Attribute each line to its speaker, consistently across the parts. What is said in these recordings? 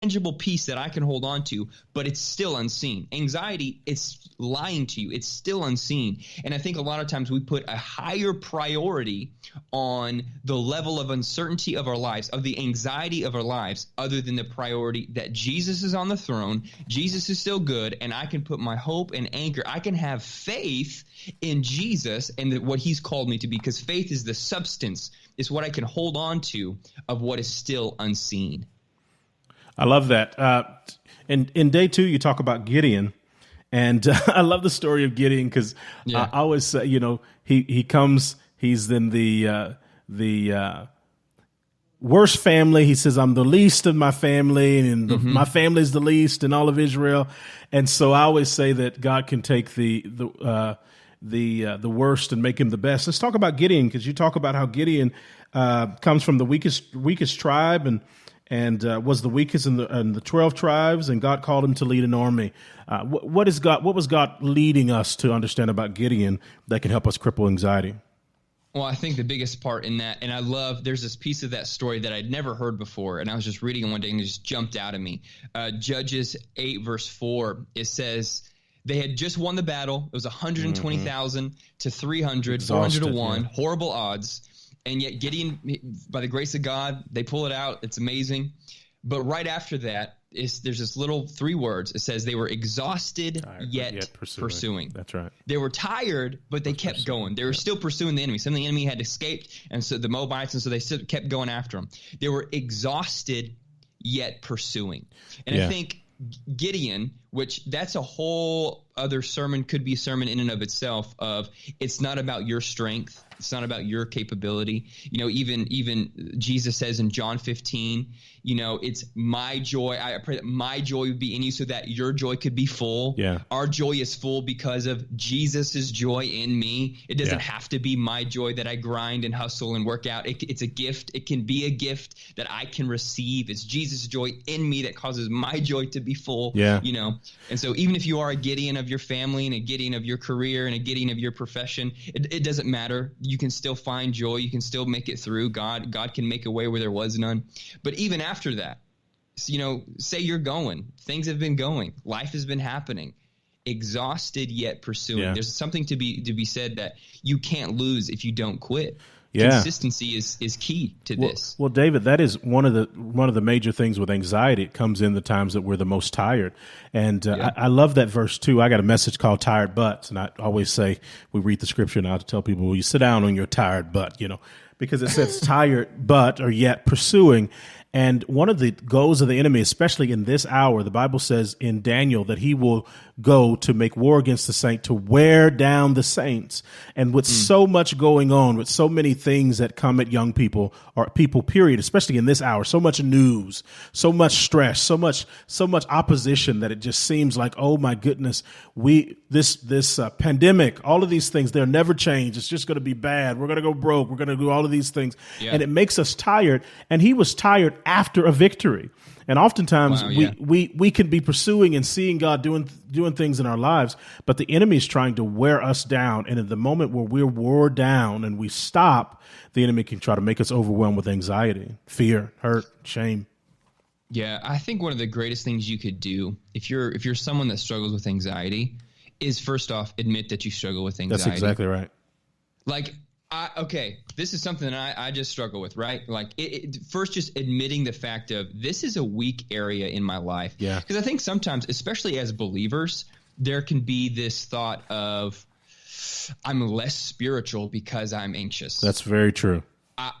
Speaker 1: tangible piece that I can hold on to, but it's still unseen. Anxiety, it's lying to you. It's still unseen. And I think a lot of times we put a higher priority on the level of uncertainty of our lives, of the anxiety of our lives, other than the priority that Jesus is on the throne, Jesus is still good, and I can put my hope and anchor. I can have faith in Jesus and what he's called me to be, because faith is the substance. It's what I can hold on to of what is still unseen.
Speaker 2: I love that. In day 2, you talk about Gideon, and I love the story of Gideon because I always say, he comes, he's in the worst family. He says, I'm the least of my family, and my family's the least in all of Israel. And so I always say that God can take the worst and make him the best. Let's talk about Gideon, because you talk about how Gideon comes from the weakest tribe and was the weakest in the 12 tribes, and God called him to lead an army. What was God leading us to understand about Gideon that can help us cripple anxiety?
Speaker 1: Well, I think the biggest part in that, and I love, there's this piece of that story that I'd never heard before, and I was just reading it one day and it just jumped out at me. Judges 8 verse 4, it says they had just won the battle. It was 120,000 to 300, 400 to 1, horrible odds. And yet Gideon, by the grace of God, they pull it out. It's amazing. But right after that, there's this little 3 words. It says they were exhausted, yet pursuing.
Speaker 2: That's right.
Speaker 1: They were tired, but they kept going. They were still pursuing the enemy. Some of the enemy had escaped, and so the Moabites, and so they still kept going after them. They were exhausted, yet pursuing. And I think Gideon, which that's a whole other sermon, could be a sermon in and of itself, of it's not about your strength. It's not about your capability. Even Jesus says in John 15, it's my joy. I pray that my joy would be in you so that your joy could be full. Yeah. Our joy is full because of Jesus's joy in me. It doesn't have to be my joy that I grind and hustle and work out. It's a gift. It can be a gift that I can receive. It's Jesus' joy in me that causes my joy to be full. Yeah. And so even if you are a Gideon of your family and a Gideon of your career and a Gideon of your profession, it doesn't matter. You can still find joy. You can still make it through. God can make a way where there was none. But even after that, say you're going. Things have been going. Life has been happening. Exhausted yet pursuing. Yeah. There's something to be said that you can't lose if you don't quit. Yeah. Consistency is key to this. Well,
Speaker 2: David, that is one of the major things with anxiety. It comes in the times that we're the most tired. And I love that verse too. I got a message called Tired Butts. And I always say, we read the scripture and I tell people, well, you sit down on your tired butt, because it says tired but or yet pursuing. And one of the goals of the enemy, especially in this hour, the Bible says in Daniel that he will go to make war against the saint, to wear down the saints. And with so much going on, with so many things that come at young people or people, period, especially in this hour, so much news, so much stress, so much opposition that it just seems like, oh my goodness, this pandemic, all of these things, they'll never change. It's just going to be bad. We're going to go broke. We're going to do all of these things. Yeah. And it makes us tired. And he was tired after a victory. And oftentimes we can be pursuing and seeing God doing things in our lives, but the enemy is trying to wear us down. And at the moment where we're wore down and we stop, the enemy can try to make us overwhelmed with anxiety, fear, hurt, shame.
Speaker 1: Yeah, I think one of the greatest things you could do if you're someone that struggles with anxiety is, first off, admit that you struggle with anxiety.
Speaker 2: That's exactly right.
Speaker 1: This is something that I just struggle with, right? Like, first, just admitting the fact of this is a weak area in my life. Yeah. Because I think sometimes, especially as believers, there can be this thought of I'm less spiritual because I'm anxious.
Speaker 2: That's very true.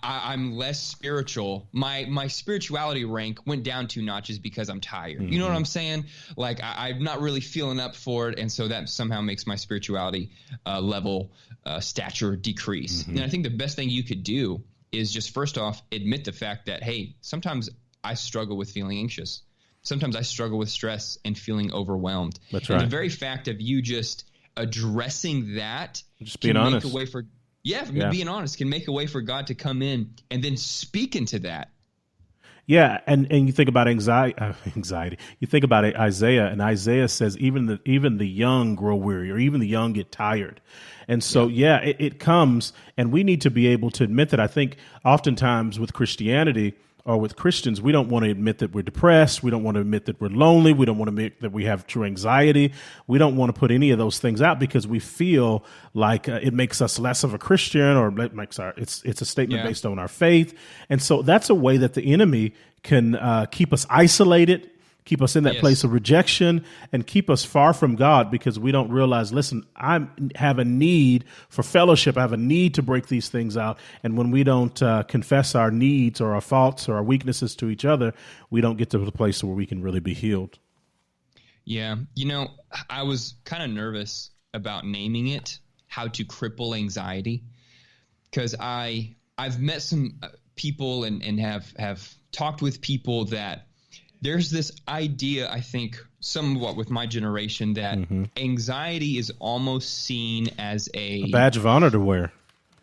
Speaker 1: I'm less spiritual. My spirituality rank went down 2 notches because I'm tired. Mm-hmm. You know what I'm saying? Like I'm not really feeling up for it, and so that somehow makes my spirituality level stature decrease. Mm-hmm. And I think the best thing you could do is just first off admit the fact that, hey, sometimes I struggle with feeling anxious. Sometimes I struggle with stress and feeling overwhelmed.
Speaker 2: That's right.
Speaker 1: And the very fact of you just addressing that,
Speaker 2: just being honest,
Speaker 1: make a way for being honest can make a way for God to come in and then speak into that.
Speaker 2: Yeah, and you think about anxiety. You think about Isaiah, and Isaiah says even the young grow weary, or even the young get tired. And so, it comes, and we need to be able to admit that. I think oftentimes with Christianity, or with Christians, we don't want to admit that we're depressed. We don't want to admit that we're lonely. We don't want to admit that we have true anxiety. We don't want to put any of those things out because we feel like it makes us less of a Christian, or it makes it's a statement based on our faith. And so that's a way that the enemy can keep us isolated, keep us in that place of rejection, and keep us far from God because we don't realize, listen, I have a need for fellowship. I have a need to break these things out. And when we don't confess our needs or our faults or our weaknesses to each other, we don't get to the place where we can really be healed.
Speaker 1: Yeah. I was kind of nervous about naming it How to Cripple Anxiety, because I've met some people and have talked with people that there's this idea, I think, somewhat with my generation, that anxiety is almost seen as a
Speaker 2: badge of honor to wear.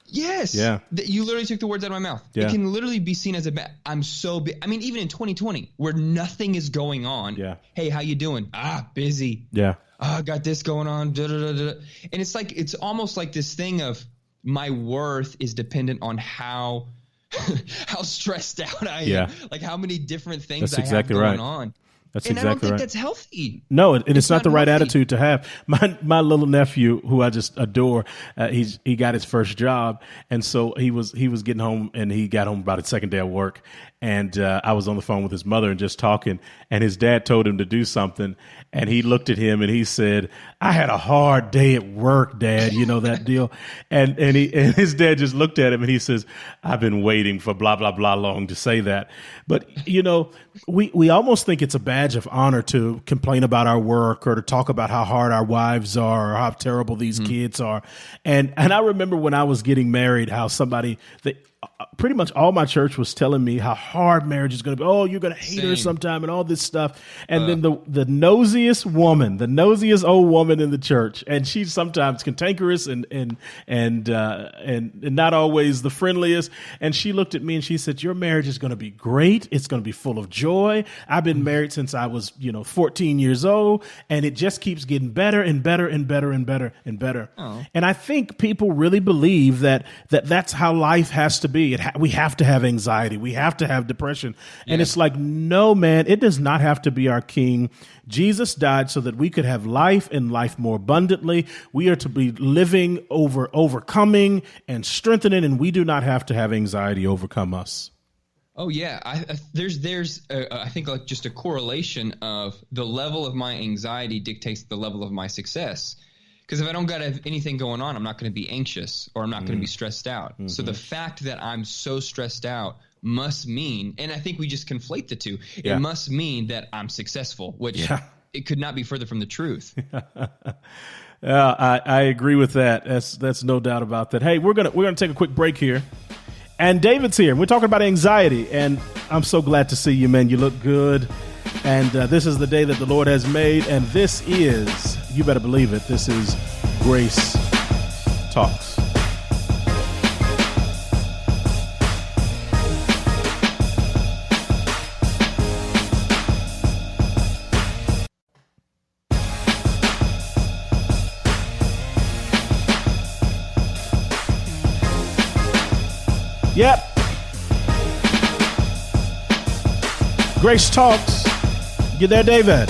Speaker 1: Yes.
Speaker 2: Yeah.
Speaker 1: You literally took the words out of my mouth.
Speaker 2: Yeah.
Speaker 1: It can literally be seen as I'm so big. I mean, even in 2020, where nothing is going on.
Speaker 2: Yeah.
Speaker 1: Hey, how you doing? Busy.
Speaker 2: Yeah.
Speaker 1: I got this going on. Da, da, da, da. And it's almost like this thing of my worth is dependent on how stressed out I am, like how many different things I have going on.
Speaker 2: That's
Speaker 1: and
Speaker 2: exactly
Speaker 1: I don't think
Speaker 2: right.
Speaker 1: that's healthy.
Speaker 2: No, it's not the right
Speaker 1: healthy.
Speaker 2: attitude to have. My little nephew, who I just adore, he got his first job, and so he was getting home, and he got home about his second day of work, and I was on the phone with his mother and just talking, and his dad told him to do something, and he looked at him and he said, "I had a hard day at work, Dad." You know that deal, and his dad just looked at him and he says, "I've been waiting for blah blah blah long to say that," but we almost think it's a badge of honor to complain about our work or to talk about how hard our wives are or how terrible these kids are. And I remember when I was getting married, how pretty much all my church was telling me how hard marriage is going to be. Oh, you're going to hate her sometime and all this stuff. And then the nosiest old woman in the church, and she's sometimes cantankerous and not always the friendliest. And she looked at me and she said, "Your marriage is going to be great. It's going to be full of joy. I've been married since I was, 14 years old, and it just keeps getting better and better and better and better and better." Oh. And I think people really believe that's how life has to be. We have to have anxiety. We have to have depression. Yeah. And it's like, no, man, it does not have to be our king. Jesus died so that we could have life and life more abundantly. We are to be living overcoming and strengthening, and we do not have to have anxiety overcome us.
Speaker 1: Oh yeah, there's I think like just a correlation of the level of my anxiety dictates the level of my success. Because if I don't got anything going on, I'm not going to be anxious or I'm not going to be stressed out. Mm-hmm. So the fact that I'm so stressed out must mean, and I think we just conflate the two. Yeah. It must mean that I'm successful, which it could not be further from the truth.
Speaker 2: I agree with that. That's no doubt about that. Hey, we're gonna take a quick break here. And David's here. We're talking about anxiety, and I'm so glad to see you, man. You look good. And this is the day that the Lord has made, and this is, you better believe it, this is Grace Talks. Yep. Grace Talks. You there, David?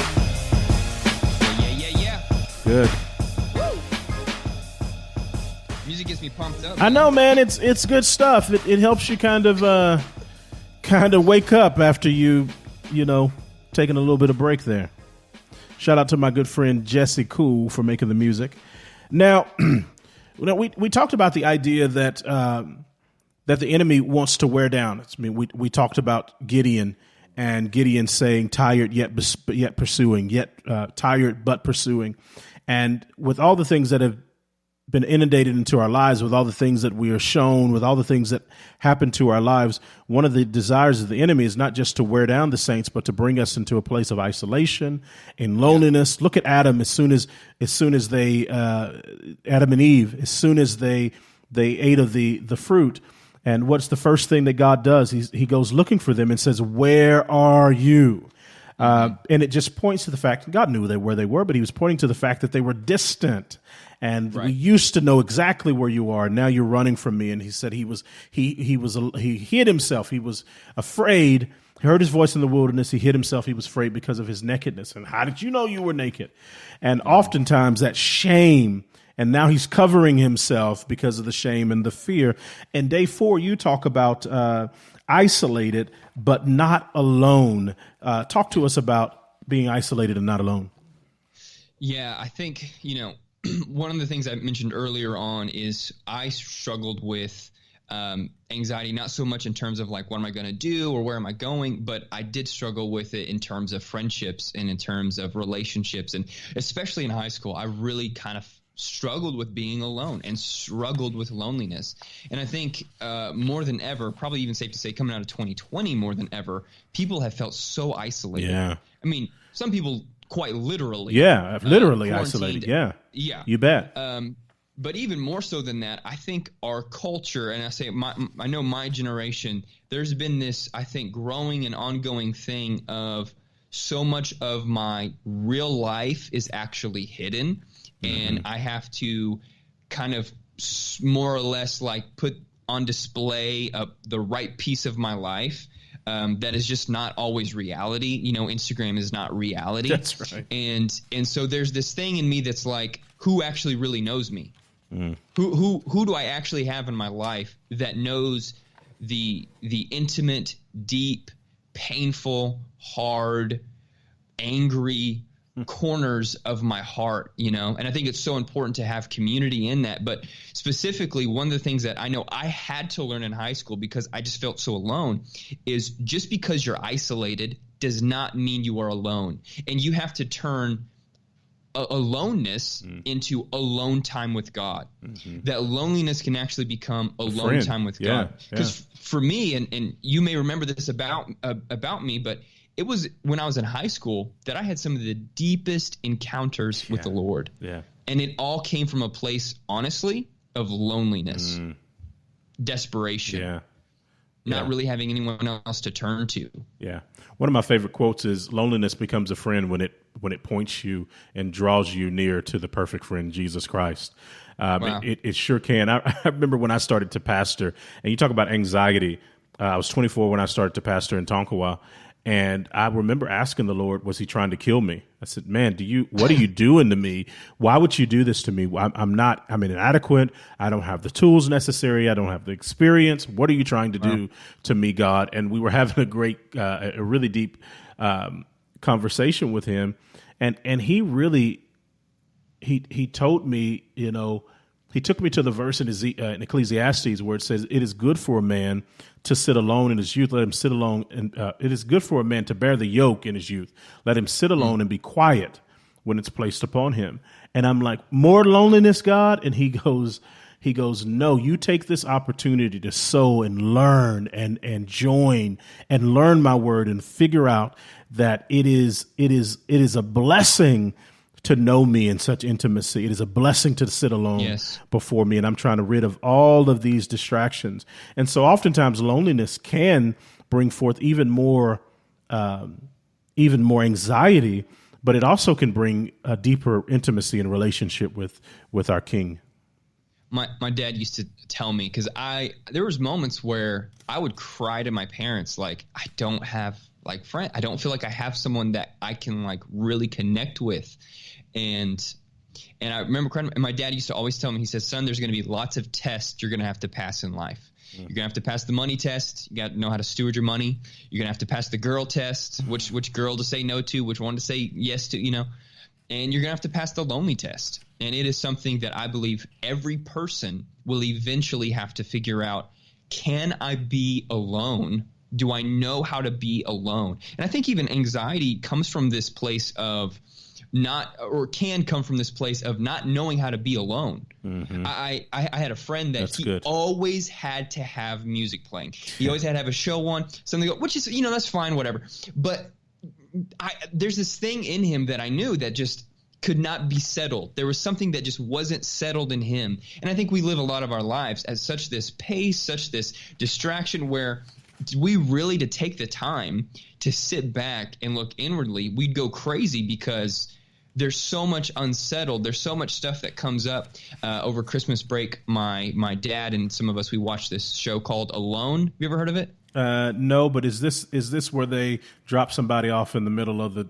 Speaker 1: Yeah.
Speaker 2: Good.
Speaker 1: Woo. Music gets me pumped up.
Speaker 2: I know, man. It's good stuff. It helps you kind of wake up after you taking a little bit of break there. Shout out to my good friend Jesse Cool for making the music. Now, we talked about the idea that the enemy wants to wear down. I mean, we talked about Gideon. And Gideon saying, tired yet pursuing, tired but pursuing. And with all the things that have been inundated into our lives, with all the things that we are shown, with all the things that happen to our lives, one of the desires of the enemy is not just to wear down the saints, but to bring us into a place of isolation and loneliness. Look at Adam. As soon as they Adam and Eve, as soon as they ate of the fruit. And what's the first thing that God does? He goes looking for them and says, "Where are you?" And it just points to the fact, God knew where they were, but he was pointing to the fact that they were distant. And we used to know exactly where you are. Now you're running from me. And he said he hid himself. He was afraid. He heard his voice in the wilderness. He hid himself. He was afraid because of his nakedness. And how did you know you were naked? And oftentimes that shame, and now he's covering himself because of the shame and the fear. And day 4, you talk about isolated, but not alone. Talk to us about being isolated and not alone.
Speaker 1: Yeah, I think, one of the things I mentioned earlier on is I struggled with anxiety, not so much in terms of like, what am I going to do or where am I going? But I did struggle with it in terms of friendships and in terms of relationships. And especially in high school, I really kind of struggled with being alone and struggled with loneliness. And I think more than ever, probably even safe to say coming out of 2020 more than ever, people have felt so isolated.
Speaker 2: Yeah.
Speaker 1: I mean, some people quite literally.
Speaker 2: Yeah, literally isolated. Yeah.
Speaker 1: Yeah.
Speaker 2: You bet.
Speaker 1: But even more so than that, I think our culture, and I know my generation, there's been this, I think, growing and ongoing thing of so much of my real life is actually hidden. And I have to kind of more or less like put on display the right piece of my life that is just not always reality. Instagram is not reality.
Speaker 2: That's right.
Speaker 1: And so there's this thing in me that's like, who actually really knows me? Who do I actually have in my life that knows the intimate, deep, painful, hard, angry corners of my heart, and I think it's so important to have community in that. But specifically, one of the things that I know I had to learn in high school because I just felt so alone is just because you're isolated does not mean you are alone. And you have to turn aloneness into alone time with God. That loneliness can actually become alone time with God. Because for me, and you may remember this about me, but it was when I was in high school that I had some of the deepest encounters with the Lord. Yeah. And it all came from a place, honestly, of loneliness, desperation, not really having anyone else to turn to. Yeah.
Speaker 2: One of my favorite quotes is, loneliness becomes a friend when it points you and draws you near to the perfect friend, Jesus Christ. Wow. It sure can. I remember when I started to pastor, and you talk about anxiety. I was 24 when I started to pastor in Tonkawa. And I remember asking the Lord, was he trying to kill me? I said, man, what are you doing to me? Why would you do this to me? I'm inadequate. I don't have the tools necessary. I don't have the experience. What are you trying to do to me, God? And we were having a really deep conversation with him. And he really, he told me, he took me to the verse in Ecclesiastes where it says, it is good for a man to sit alone in his youth. Let him sit alone. And it is good for a man to bear the yoke in his youth. Let him sit alone and be quiet when it's placed upon him. And I'm like, more loneliness, God? And he goes, no, you take this opportunity to sow and learn and join and learn my word and figure out that it is a blessing to know me in such intimacy. It is a blessing to sit alone before me, and I'm trying to rid of all of these distractions. And so oftentimes loneliness can bring forth even more anxiety, but it also can bring a deeper intimacy and relationship with our King.
Speaker 1: My dad used to tell me, because there was moments where I would cry to my parents, like, I don't have like friend. I don't feel like I have someone that I can like really connect with. And I remember crying, and my dad used to always tell me, he says, son, there's going to be lots of tests you're going to have to pass in life. You're going to have to pass the money test. You got to know how to steward your money. You're going to have to pass the girl test, which girl to say no to, which one to say yes to, and you're going to have to pass the lonely test. And it is something that I believe every person will eventually have to figure out. Can I be alone? Do I know how to be alone? And I think even anxiety comes from this place of can come from this place of not knowing how to be alone. I had a friend that always had to have music playing. He always had to have a show on, something, which is, that's fine, whatever. But there's this thing in him that I knew that just could not be settled. There was something that just wasn't settled in him. And I think we live a lot of our lives at such this pace, such this distraction where we really to take the time to sit back and look inwardly, we'd go crazy because there's so much unsettled. There's so much stuff that comes up over Christmas break. My dad and some of us, we watched this show called Alone. Have you ever heard of it?
Speaker 2: No, but is this where they drop somebody off in the middle of the